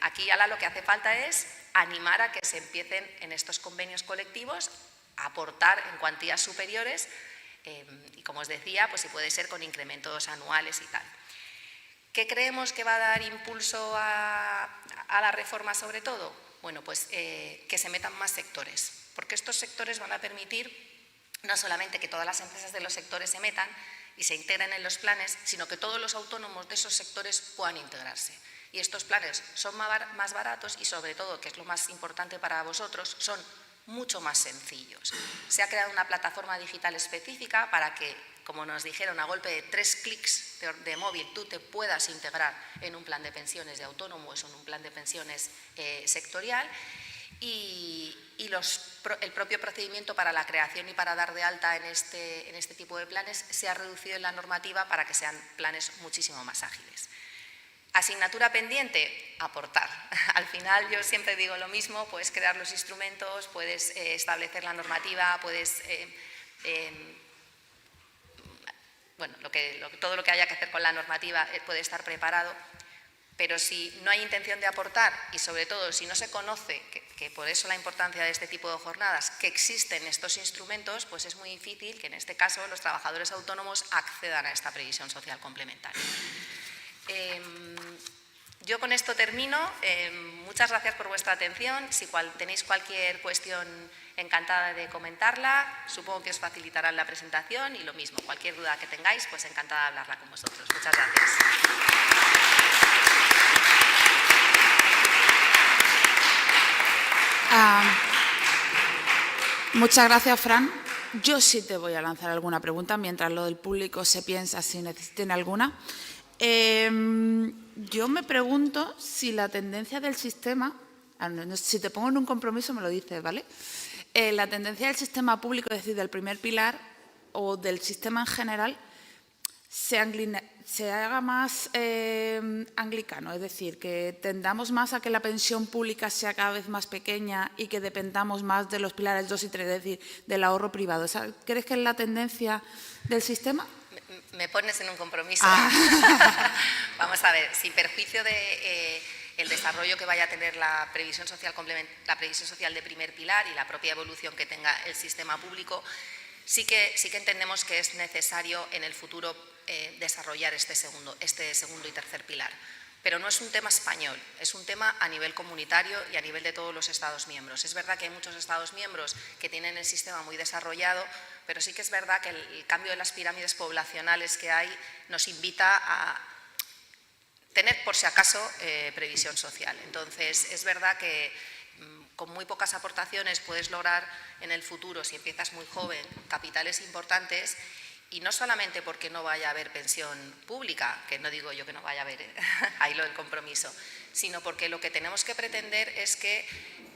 aquí ahora lo que hace falta es animar a que se empiecen en estos convenios colectivos a aportar en cuantías superiores y, como os decía, pues si puede ser con incrementos anuales y tal. ¿Qué creemos que va a dar impulso a la reforma sobre todo? Bueno, pues que se metan más sectores. porque estos sectores van a permitir no solamente que todas las empresas de los sectores se metan y se integren en los planes, sino que todos los autónomos de esos sectores puedan integrarse. Y estos planes son más baratos y, sobre todo, que es lo más importante para vosotros, son mucho más sencillos. Se ha creado una plataforma digital específica para que, como nos dijeron, a golpe de 3 clics de móvil tú te puedas integrar en un plan de pensiones de autónomos o en un plan de pensiones sectorial. Y el propio procedimiento para la creación y para dar de alta en este tipo de planes se ha reducido en la normativa para que sean planes muchísimo más ágiles. Asignatura pendiente, aportar. Al final yo siempre digo lo mismo, puedes crear los instrumentos, puedes establecer la normativa, puedes… bueno, todo lo que haya que hacer con la normativa puede estar preparado, pero si no hay intención de aportar y, sobre todo, si no se conoce, que por eso la importancia de este tipo de jornadas, que existen estos instrumentos, pues es muy difícil que en este caso los trabajadores autónomos accedan a esta previsión social complementaria. Yo con esto termino. Muchas gracias por vuestra atención. Si tenéis cualquier cuestión, encantada de comentarla. Supongo que os facilitarán la presentación y lo mismo, cualquier duda que tengáis, pues encantada de hablarla con vosotros. Muchas gracias. Muchas gracias, Fran. Yo sí te voy a lanzar alguna pregunta mientras lo del público se piensa si necesiten alguna. Yo me pregunto si la tendencia del sistema, si te pongo en un compromiso me lo dices, ¿vale? La tendencia del sistema público, es decir, del primer pilar o del sistema en general, se haga más anglicano, es decir, que tendamos más a que la pensión pública sea cada vez más pequeña y que dependamos más de los pilares 2 y 3, es decir, del ahorro privado. ¿Crees que es la tendencia del sistema? Me pones en un compromiso. Vamos a ver, sin perjuicio de el desarrollo que vaya a tener la previsión social de primer pilar y la propia evolución que tenga el sistema público, sí que entendemos que es necesario en el futuro desarrollar este segundo y tercer pilar. Pero no es un tema español, es un tema a nivel comunitario y a nivel de todos los Estados miembros. Es verdad que hay muchos Estados miembros que tienen el sistema muy desarrollado, pero sí que es verdad que el cambio de las pirámides poblacionales que hay nos invita a tener, por si acaso, previsión social. Entonces, es verdad que con muy pocas aportaciones puedes lograr en el futuro, si empiezas muy joven, capitales importantes. Y no solamente porque no vaya a haber pensión pública, que no digo yo que no vaya a haber, ahí lo del compromiso, sino porque lo que tenemos que pretender es que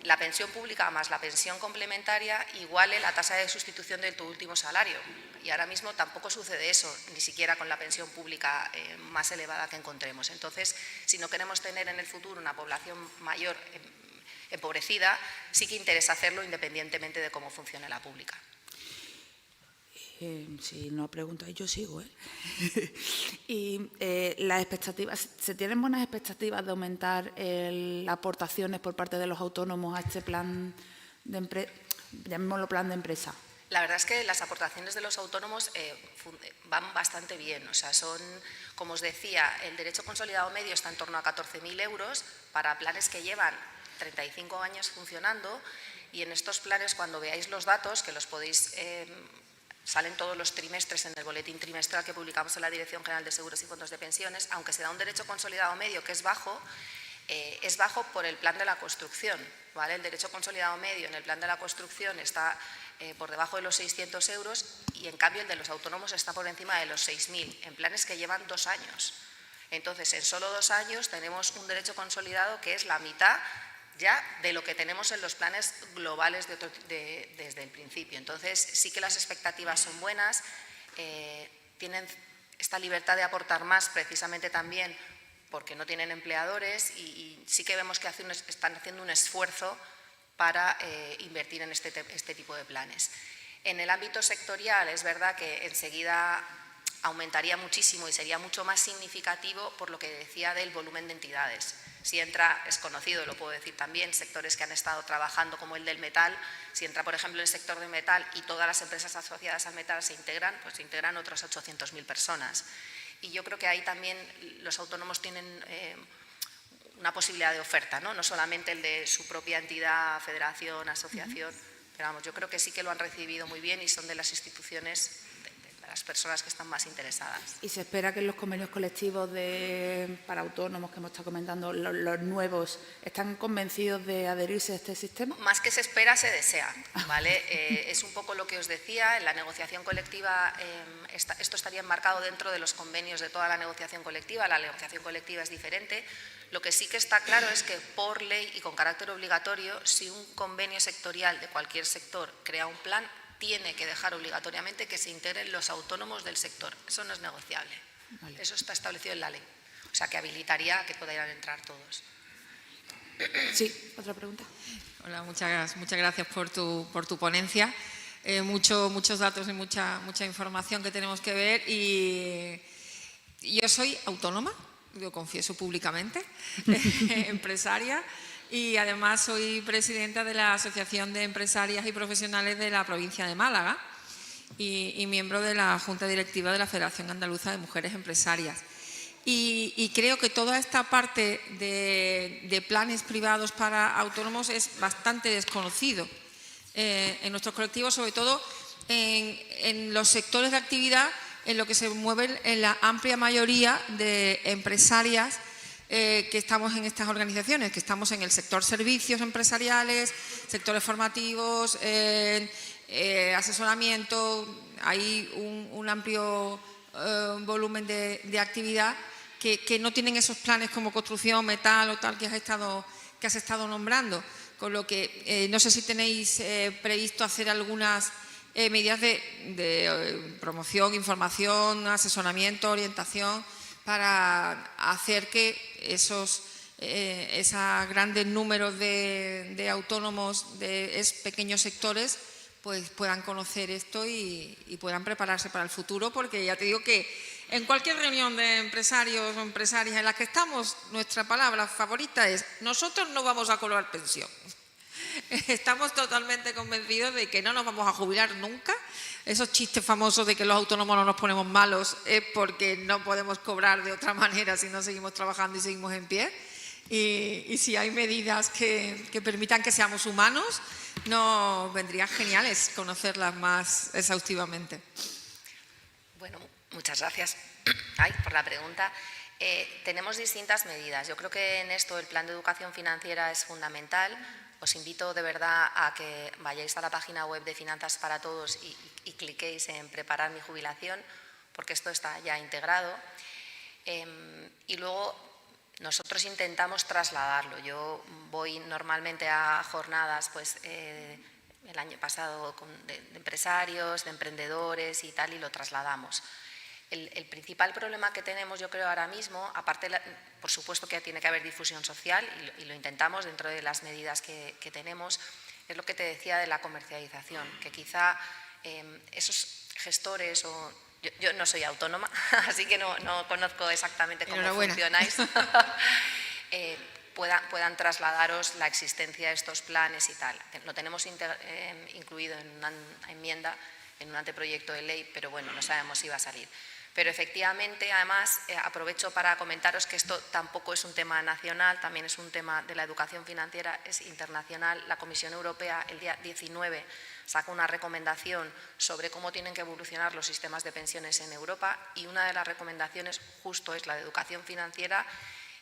la pensión pública más la pensión complementaria iguale la tasa de sustitución de tu último salario. Y ahora mismo tampoco sucede eso, ni siquiera con la pensión pública más elevada que encontremos. Entonces, si no queremos tener en el futuro una población mayor empobrecida, sí que interesa hacerlo independientemente de cómo funcione la pública. Si no preguntáis, yo sigo. Y las expectativas, ¿se tienen buenas expectativas de aumentar las aportaciones por parte de los autónomos a este plan de empresa, llamémoslo plan de empresa? La verdad es que las aportaciones de los autónomos van bastante bien. O sea, son, como os decía, el derecho consolidado medio está en torno a 14.000 euros para planes que llevan 35 años funcionando, y en estos planes, cuando veáis los datos, que los podéis… salen todos los trimestres en el boletín trimestral que publicamos en la Dirección General de Seguros y Fondos de Pensiones, aunque se da un derecho consolidado medio que es bajo por el plan de la construcción, ¿vale? El derecho consolidado medio en el plan de la construcción está por debajo de los 600 euros y en cambio el de los autónomos está por encima de los 6.000, en planes que llevan 2 años. Entonces, en solo 2 años tenemos un derecho consolidado que es la mitad ya de lo que tenemos en los planes globales desde el principio. Entonces, sí que las expectativas son buenas, tienen esta libertad de aportar más precisamente también porque no tienen empleadores y sí que vemos que están haciendo un esfuerzo para invertir en este tipo de planes. En el ámbito sectorial es verdad que enseguida aumentaría muchísimo y sería mucho más significativo por lo que decía del volumen de entidades. Si entra, es conocido, lo puedo decir también, sectores que han estado trabajando como el del metal, si entra, por ejemplo, el sector del metal y todas las empresas asociadas al metal se integran, pues se integran otras 800.000 personas. Y yo creo que ahí también los autónomos tienen una posibilidad de oferta, ¿no? No solamente el de su propia entidad, federación, asociación, Pero vamos, yo creo que sí que lo han recibido muy bien y son de las instituciones, de las personas que están más interesadas. ¿Y se espera que los convenios colectivos para autónomos que hemos estado comentando, los nuevos, están convencidos de adherirse a este sistema? Más que se espera, se desea, ¿vale? Es un poco lo que os decía, en la negociación colectiva, esto estaría enmarcado dentro de los convenios de toda la negociación colectiva. La negociación colectiva es diferente. Lo que sí que está claro es que por ley y con carácter obligatorio, si un convenio sectorial de cualquier sector crea un plan, tiene que dejar obligatoriamente que se integren los autónomos del sector. Eso no es negociable. Vale. Eso está establecido en la ley. O sea, que habilitaría a que puedan entrar todos. Sí, otra pregunta. Hola, muchas gracias por tu ponencia. Muchos datos y mucha información que tenemos que ver. Y yo soy autónoma, lo confieso públicamente, empresaria. Y además soy presidenta de la Asociación de Empresarias y Profesionales de la provincia de Málaga y miembro de la Junta Directiva de la Federación Andaluza de Mujeres Empresarias. Y creo que toda esta parte de planes privados para autónomos es bastante desconocido en nuestros colectivos, sobre todo en los sectores de actividad en lo que se mueven en la amplia mayoría de empresarias que estamos en estas organizaciones, que estamos en el sector servicios empresariales, sectores formativos, asesoramiento. Hay un amplio volumen de actividad que no tienen esos planes como construcción, metal o tal que has estado nombrando. Con lo que no sé si tenéis previsto hacer algunas medidas de promoción, información, asesoramiento, orientación, para hacer que esos grandes números de autónomos de pequeños sectores pues puedan conocer esto y puedan prepararse para el futuro, porque ya te digo que en cualquier reunión de empresarios o empresarias en la que estamos, nuestra palabra favorita es: nosotros no vamos a cobrar pensión. Estamos totalmente convencidos de que no nos vamos a jubilar nunca. Esos chistes famosos de que los autónomos no nos ponemos malos es porque no podemos cobrar de otra manera si no seguimos trabajando y seguimos en pie. Y si hay medidas que permitan que seamos humanos, nos vendría geniales conocerlas más exhaustivamente. Bueno, muchas gracias por la pregunta. Tenemos distintas medidas. Yo creo que en esto el plan de educación financiera es fundamental. Os invito de verdad a que vayáis a la página web de Finanzas para Todos y cliquéis en Preparar mi jubilación, porque esto está ya integrado. Y luego nosotros intentamos trasladarlo. Yo voy normalmente a jornadas, pues el año pasado de empresarios, de emprendedores y tal, y lo trasladamos. El principal problema que tenemos, yo creo, ahora mismo, aparte, por supuesto que tiene que haber difusión social y lo intentamos dentro de las medidas que tenemos, es lo que te decía de la comercialización, que quizá esos gestores o... Yo no soy autónoma, así que no conozco exactamente cómo funcionáis, puedan trasladaros la existencia de estos planes y tal. Lo tenemos incluido en una enmienda, en un anteproyecto de ley, pero bueno, no sabemos si va a salir. Pero efectivamente, además, aprovecho para comentaros que esto tampoco es un tema nacional, también es un tema de la educación financiera, es internacional. La Comisión Europea el día 19 saca una recomendación sobre cómo tienen que evolucionar los sistemas de pensiones en Europa, y una de las recomendaciones justo es la de educación financiera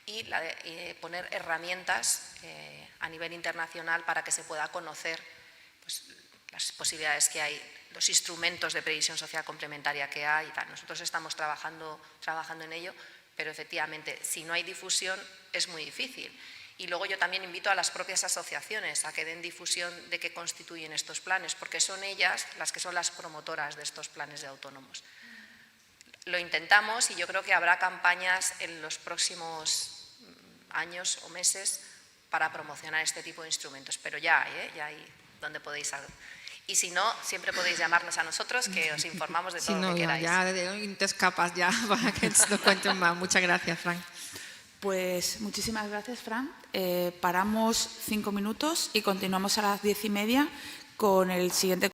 y la de poner herramientas a nivel internacional para que se pueda conocer pues, las posibilidades que hay, los instrumentos de previsión social complementaria que hay y tal. Nosotros estamos trabajando en ello, pero efectivamente, si no hay difusión es muy difícil. Y luego yo también invito a las propias asociaciones a que den difusión de qué constituyen estos planes, porque son ellas las que son las promotoras de estos planes de autónomos. Lo intentamos y yo creo que habrá campañas en los próximos años o meses para promocionar este tipo de instrumentos, pero ya hay donde podéis... Y si no, siempre podéis llamarnos a nosotros, que os informamos de todo lo que queráis. Ya te escapas ya para que nos cuenten más. Muchas gracias, Fran. Pues muchísimas gracias, Fran. Paramos 5 minutos y continuamos a las 10:30 con el siguiente